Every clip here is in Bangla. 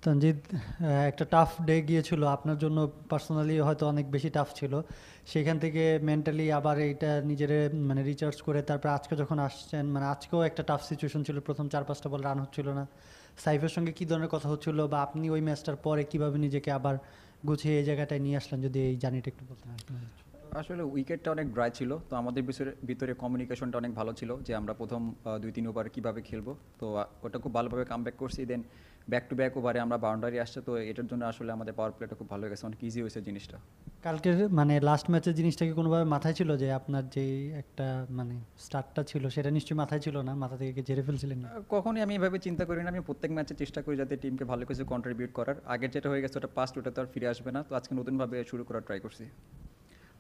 তানজিদ, একটা টাফ ডে গিয়েছিল আপনার জন্য, পার্সোনালি হয়তো অনেক বেশি টাফ ছিল। সেখান থেকে মেন্টালি আবার এইটা নিজেরে মানে রিচার্জ করে তারপর আজকে যখন আসছেন, মানে আজকেও একটা টাফ সিচুয়েশন ছিল, প্রথম 4-5টা বল রান হচ্ছিল না। সাইফের সঙ্গে কী ধরনের কথা হচ্ছিল, বা আপনি ওই ম্যাচটার পরে কীভাবে নিজেকে আবার গুছিয়ে এই জায়গাটায় নিয়ে আসলেন, যদি এই জার্নিটা একটু বলতেন আর কি। আসলে উইকেটটা অনেক ড্রাই ছিল, তো আমাদের ভিতরে কমিউনিকেশনটা অনেক ভালো ছিল যে আমরা প্রথম 2-3 ওভার কীভাবে খেলবো। তো ওটা খুব ভালোভাবে কামব্যাক করছি। দেন ব্যাক টু ব্যাক ওভারে আমরা বাউন্ডারি আসছে, তো এটার জন্য আসলে আমাদের পাওয়ার প্লেটা খুব ভালো হয়ে গেছে, অনেক ইজি হয়েছে জিনিসটা। কালকের মানে লাস্ট ম্যাচের জিনিসটা কি কোনোভাবে মাথায় ছিল, যে আপনার যেই একটা মানে স্টার্টটা ছিল সেটা নিশ্চয়ই মাথায় ছিল না, মাথা থেকে ঝেড়ে ফেলছিলেন? কখনই আমি এভাবে চিন্তা করি না। আমি প্রত্যেক ম্যাচে চেষ্টা করি যাতে টিমকে ভালো কিছু কন্ট্রিবিউট করার। আগের যেটা হয়ে গেছে ওটা পাস্ট, ওটা তো আর ফিরে আসবে না। তো আজকে নতুনভাবে শুরু করার ট্রাই করছি।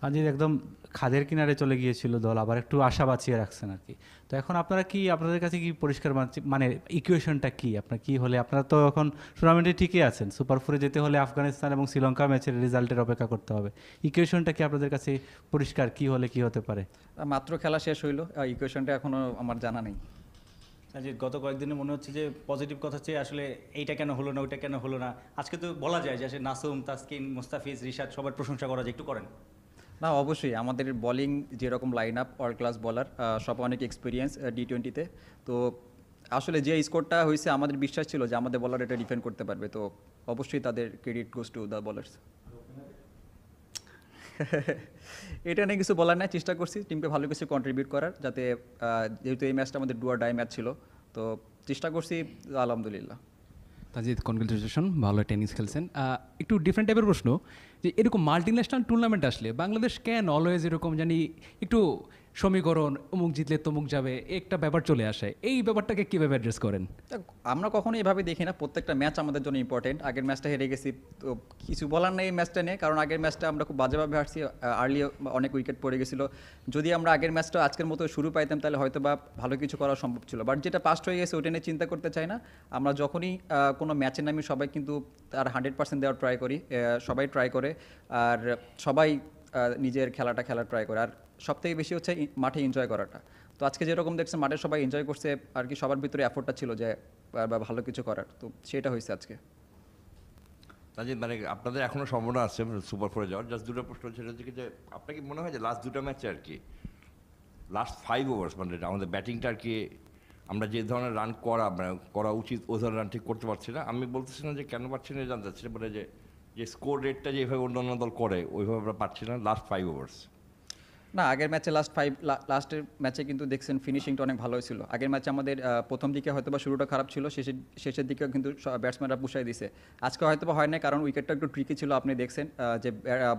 তানজিদ একদম খাদের কিনারে চলে গিয়েছিল দল, আবার একটু আশা বাঁচিয়ে রাখছেন আর কি। তো এখন আপনারা কি, আপনাদের কাছে কি পরিষ্কার মানে ইকুয়েশনটা কি, আপনার কি হলে, আপনারা তো এখন টুর্নামেন্টে ঠিকই আছেন, সুপার ফোরে যেতে হলে আফগানিস্তান এবং শ্রীলঙ্কা ম্যাচের রেজাল্টের অপেক্ষা করতে হবে। ইকুয়েশনটা কি আপনাদের কাছে পরিষ্কার, কি হলে কি হতে পারে? মাত্র খেলা শেষ হইলো, ইকুয়েশনটা এখনও আমার জানা নেই। যে গত কয়েকদিনে মনে হচ্ছে যে পজিটিভ কথা চেয়ে আসলে এইটা কেন হলো না, ওইটা কেন হলো না। আজকে তো বলা যায় যে আসলে নাসুম, তাসকিন, মুস্তাফিজ, রিশাদ সবার প্রশংসা করা যায়, একটু করেন। না, অবশ্যই আমাদের বোলিং যেরকম লাইন আপ, ওয়ার্ল্ড ক্লাস বলার, সব অনেক এক্সপিরিয়েন্স T20-তে। তো আসলে যে স্কোরটা হয়েছে আমাদের বিশ্বাস ছিল যে আমাদের বলার এটা ডিফেন্ড করতে পারবে, তো অবশ্যই তাদের credit goes to the bowlers. এটা নিয়ে কিছু বলার নাই, চেষ্টা করছি টিমকে ভালো কিছু কন্ট্রিবিউট করার, যাতে যেহেতু এই ম্যাচটা আমাদের ডু অর ডাই ম্যাচ ছিল, তো চেষ্টা করছি, আলহামদুলিল্লাহ। তাজিদ, কনগ্রেচুলেশন, ভালো টেনিস খেলছেন। একটু ডিফারেন্ট টাইপের প্রশ্ন, যে এরকম মাল্টি ন্যাশনাল টুর্নামেন্ট আসলে বাংলাদেশ কেন অলওয়েজ এরকম জানি একটু সমীকরণ, অমুক জিতলে তমুক যাবে, একটা ব্যাপার চলে আসে, এই ব্যাপারটাকে কীভাবে অ্যাড্রেস করেন? আমরা কখনো এভাবে দেখি না, প্রত্যেকটা ম্যাচ আমাদের জন্য ইম্পর্টেন্ট। আগের ম্যাচটা হেরে গেছি, তো কিছু বলার নেই এই ম্যাচটা নিয়ে, কারণ আগের ম্যাচটা আমরা খুব বাজেভাবে হারছি, আর্লি অনেক উইকেট পড়ে গেছিলো। যদি আমরা আগের ম্যাচটা আজকের মতো শুরু পাইতাম তাহলে হয়তো বা ভালো কিছু করা সম্ভব ছিল, বাট যেটা পাস্ট হয়ে গেছে ওটা নিয়ে চিন্তা করতে চাই না। আমরা যখনই কোনো ম্যাচে নামি সবাই কিন্তু তার 100% দেওয়ার ট্রাই করি, সবাই ট্রাই করে, আর সবাই নিজের খেলাটা খেলার ট্রাই করে, আর সবথেকে বেশি হচ্ছে মাঠে এনজয় করাটা। তো আজকে যেরকম দেখছেন মাঠে সবাই এনজয় করছে আর কি, সবার ভিতরে এফোর্টটা ছিল যে বা ভালো কিছু করার, তো সেটা হয়েছে আজকে। তাজিদ, মানে আপনাদের এখনও সম্ভাবনা আছে সুপার ফোরে যাওয়ার। জাস্ট দুটো প্রশ্ন, সেটা হচ্ছে কি যে আপনার কি মনে হয় যে লাস্ট দুটো ম্যাচে আর কি, লাস্ট 5 ওভার্স মানে আমাদের ব্যাটিংটা আর কি, আমরা যে ধরনের রান করা উচিত ওই ধরনের রান ঠিক করতে পারছি না। আমি বলতেছি না যে কেন পারছি না জানতে চাচ্ছি, মানে যে স্কোর রেটটা যেভাবে অন্যান্য দল করে ওইভাবে আমরা পারছি না লাস্ট 5 ওভার্স। না, আগের ম্যাচে লাস্টের ম্যাচে কিন্তু দেখছেন ফিনিশিংটা অনেক ভালো হয়েছিল। আগের ম্যাচে আমাদের প্রথম দিকে হয়তো বা শুরুটা খারাপ ছিল, শেষের দিকেও কিন্তু ব্যাটসম্যানরা পুষাই দিছে। আজকে হয়তো বা হয় না, কারণ উইকেটটা একটু ট্রিকি ছিল, আপনি দেখছেন যে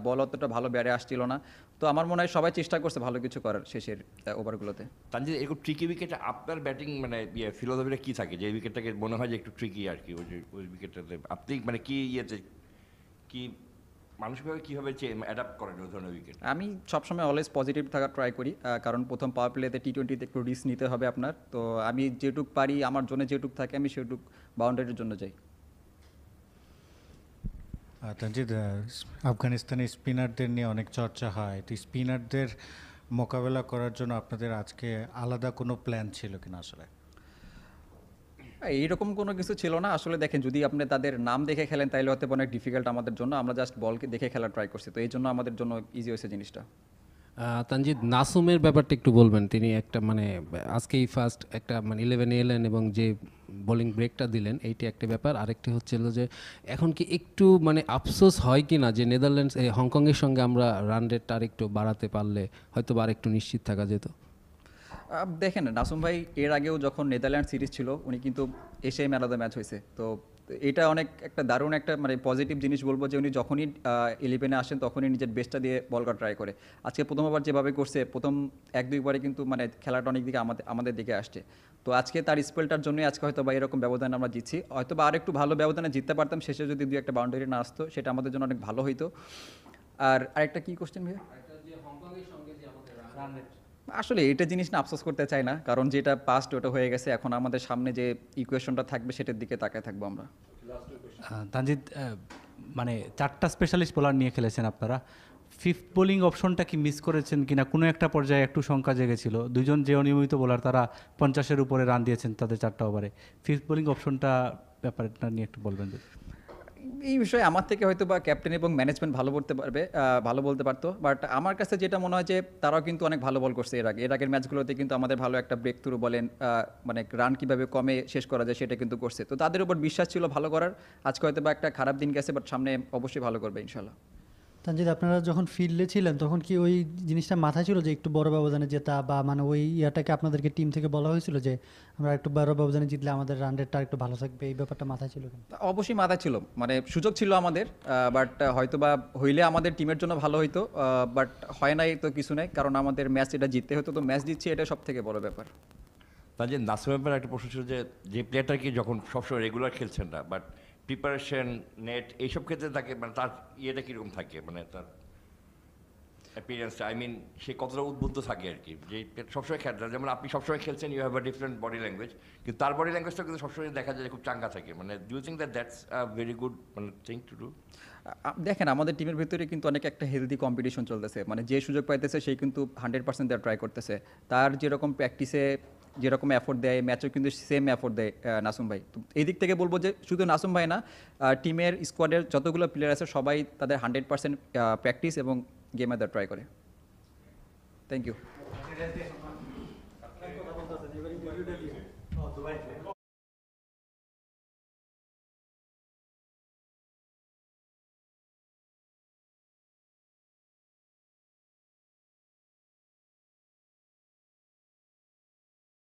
বল অতটা ভালো ব্যাটে আসছিল না। তো আমার মনে হয় সবাই চেষ্টা করছে ভালো কিছু করার শেষের ওভারগুলোতে। তার যে এরকম ট্রিকি উইকেটে আপনার ব্যাটিং মানে ফিলোসফিটা কী থাকে, যে উইকেটটাকে মনে হয় যে একটু ট্রিকি আর কি, ওই উইকেটটাতে আপনি মানে কি কি মানসিকভাবে কীভাবে অ্যাডাপ্ট করেন ওই ধরনের উইকেট? আমি সবসময় অলওয়েজ পজিটিভ থাকার ট্রাই করি, কারণ প্রথম পাওয়ার প্লেতে T20-তে একটু রিস্ক নিতে হবে আপনার। তো আমি যেটুক পারি, আমার জন্য যেটুক থাকে আমি সেটুক বাউন্ডারির জন্য যাই। তানজিদ, আফগানিস্তানি স্পিনারদের নিয়ে অনেক চর্চা হয়, তো স্পিনারদের মোকাবেলা করার জন্য আপনাদের আজকে আলাদা কোনো প্ল্যান ছিল কিনা আসলে? এইরকম কোনো কিছু ছিল না আসলে। দেখেন, যদি আপনি তাদের নাম দেখে খেলেন তাহলে হয়তো অনেক ডিফিকাল্ট আমাদের জন্য। আমরা জাস্ট বলকে দেখে খেলার ট্রাই করছি, তো এই জন্য আমাদের জন্য ইজি হয়েছে জিনিসটা। তানজিদ, নাসুমের ব্যাপারটা একটু বলবেন। তিনি একটা মানে আজকেই ফার্স্ট একটা মানে 11-এ এলেন এবং যে বোলিং ব্রেকটা দিলেন, এইটি একটা ব্যাপার। আরেকটি হচ্ছিল যে এখন কি একটু মানে আফসোস হয় কি না যে নেদারল্যান্ডস হংকংয়ের সঙ্গে আমরা রান রেটটা আরেকটু বাড়াতে পারলে হয়তো বা আরেকটু নিশ্চিত থাকা যেত? দেখেন, নাসুম ভাই এর আগেও যখন নেদারল্যান্ড সিরিজ ছিল উনি কিন্তু এশিয়ায় ম্যান অফ দ্য ম্যাচ হয়েছে। তো এটা অনেক একটা দারুণ একটা মানে পজিটিভ জিনিস বলবো, যে উনি যখনই 11-এ আসেন তখনই নিজের বেস্টটা দিয়ে বল করা ট্রাই করে। আজকে প্রথম ওভার যেভাবে করছে, প্রথম 1-2 ওভারে কিন্তু মানে খেলাটা অনেক দিকে আমাদের দিকে আসছে। তো আজকে তার স্পেলটার জন্যই আজকে হয়তো বা এরকম ব্যবধানে আমরা জিতছি। হয়তো বা আরেকটু ভালো ব্যবধানে জিততে পারতাম, শেষে যদি 2-1 বাউন্ডারি না আসতো, সেটা আমাদের জন্য অনেক ভালো হইতো। আর আরেকটা কি কোশ্চেন ভাইয়া? আসলে এটা জিনিস না আফসোস করতে চাই না, কারণ যেটা পাস্ট ওটা হয়ে গেছে। এখন আমাদের সামনে যে ইকুয়েশনটা থাকবে সেটার দিকে তাকায় থাকবো আমরা। তানজিদ, মানে 4টা স্পেশালিস্ট বোলার নিয়ে খেলেছেন আপনারা, ফিফথ বোলিং অপশনটা কি মিস করেছেন কিনা? কোনো একটা পর্যায়ে একটু শঙ্কা জেগেছিল, দুজন যে অনিয়মিত বোলার তারা 50-এর উপরে রান দিয়েছেন তাদের 4টা ওভারে। ফিফথ বোলিং অপশনটা ব্যাপারটা নিয়ে একটু বলবেন? এই বিষয়ে আমার থেকে হয়তো বা ক্যাপ্টেন এবং ম্যানেজমেন্ট ভালো বলতে পারবে, ভালো বলতে পারতো, বাট আমার কাছে যেটা মনে হয় যে তারাও কিন্তু অনেক ভালো বল করছে এর আগের ম্যাচগুলোতে কিন্তু আমাদের ভালো একটা ব্রেক থ্রু বলেন, মানে রান কিভাবে কমে শেষ করা যায় সেটা কিন্তু করছে, তো তাদের উপর বিশ্বাস ছিল ভালো করার। আজকে হয়তো বা একটা খারাপ দিন গেছে, বাট সামনে অবশ্যই ভালো করবে ইনশাল্লাহ। তানজিদ, আপনারা যখন ফিল্ডে ছিলেন তখন কি ওই জিনিসটা মাথায় ছিল যে একটু বড় ব্যবধানে জেতা, বা মানে ওই ইয়াটাকে আপনাদেরকে টিম থেকে বলা হয়েছিল যে আমরা একটু বড় ব্যবধানে জিতলে আমাদের রান রেটটা একটু ভালো থাকবে, এই ব্যাপারটা মাথায় ছিল কিনা? অবশ্যই মাথায় ছিল, মানে সুযোগ ছিল আমাদের, বাট হয়তো বা হইলে আমাদের টিমের জন্য ভালো হইতো, বাট হয় নাই তো কিছু নাই, কারণ আমাদের ম্যাচ এটা জিততে হতো, তো ম্যাচ জিতছি এটা সব থেকে বড় ব্যাপার। তানজিদ, নাসিমের ব্যাপারে একটা প্রশ্ন ছিল যে প্লেয়ারটা কি যখন সবসময় রেগুলার খেলছেন না, বাট প্রিপারেশন নেট এইসব ক্ষেত্রে তাকে মানে তার ইয়েটা কীরকম থাকে, মানে তার অ্যাপিয়ারেন্সটা, আই মিন সে কতটা উদ্বুদ্ধ থাকে আর কি, যে সবসময় খেলতে, যেমন আপনি সবসময় খেলছেন, you have a different body language, কিন্তু তার বডি ল্যাঙ্গুয়েজটা কিন্তু সবসময় দেখা যায় যে খুব চাঙ্গা থাকে, মানে do you think that's a very good মানে থিং টু ডু? দেখেন আমাদের টিমের ভিতরে কিন্তু অনেক একটা হেলদি কম্পিটিশন চলতেছে, মানে যে সুযোগ পাইতেছে সেই কিন্তু 100% দেওয়ার ট্রাই করতেছে, তার যেরকম প্র্যাকটিসে যেরকম এফোর্ট দেয় ম্যাচেও কিন্তু সেম এফোর্ট দেয় নাসুম ভাই। তো এই দিক থেকে বলবো যে শুধু নাসুম ভাই না, টিমের স্কোয়াডের যতগুলো প্লেয়ার আছে সবাই তাদের 100% প্র্যাকটিস এবং গেমে দেওয়ার ট্রাই করে। Thank you.